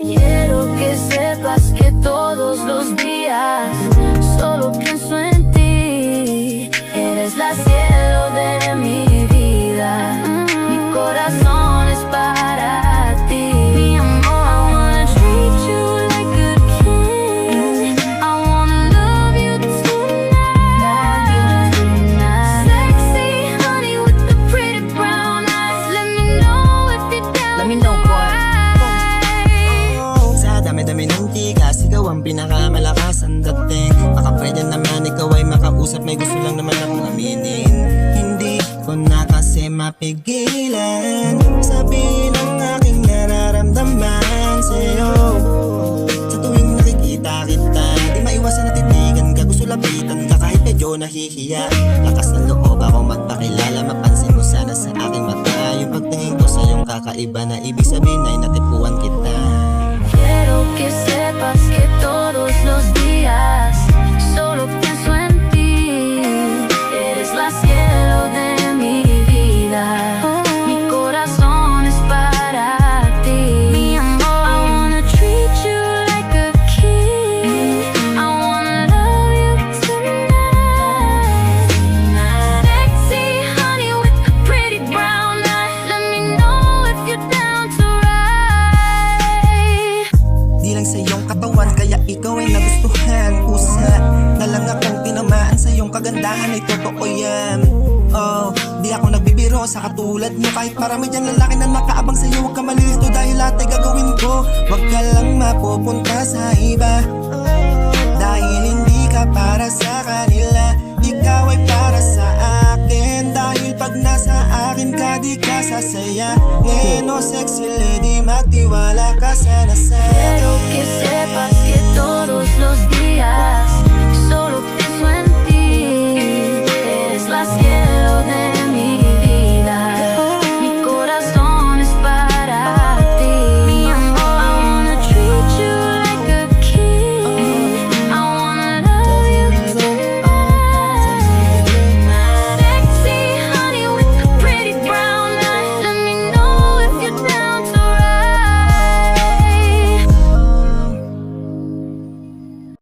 Quiero que sepas que todos los días solo pienso en ti. Eres la cielo de mi vida. Mi corazón es para ti. Mi amor, I wanna treat you like a king. I wanna love you tonight. Sexy honey with the pretty brown eyes. Let me know if you're down. Let me know, boy. Sa dami-dami ng tikas, ikaw ang pinakamalakas ang dating. Baka pwede naman ikaw ay makausap, may gusto lang naman akong aminin. Hindi ko na kasi mapigilan sabihin ang aking nararamdaman sa'yo. Sa tuwing nakikita kita, di maiwasan na titigan ka. Gusto lapitan ka kahit medyo nahihiya. Lakas ng loob ako magpakilala, mapansin mo sana sa aking mata. Yung pagtingin ko sa iyong kakaiba na ibig sabihin ay natipuan kita. Quiero que sepas que todos los días solo pienso en ti. Eres la cielo de mi vida. Mi corazón es para ti. Mi amor, I wanna treat you like a king. I wanna love you tonight. Sexy honey with the pretty brown eyes. Let me know if you're down to ride. Di lang sa iyong katawan, kaya ikaw ay nagustuhan. Pusa na lang akong tinamaan sa iyong kagandahan, ay totoo yan. Oh, di ako nagbibiro sa katulad mo. Kahit marami dyan lalaki na nakaabang sa iyo, huwag ka malilito dahil lahat ay gagawin ko. Huwag ka lang mapupunta sa iba, dahil hindi ka para sa kanila. Ikaw ay para sa akin, dahil pag nasa akin ka di ka sasaya. Ngayon, oh sexy lady, magtiwala ka sana sa'yo. Quiero que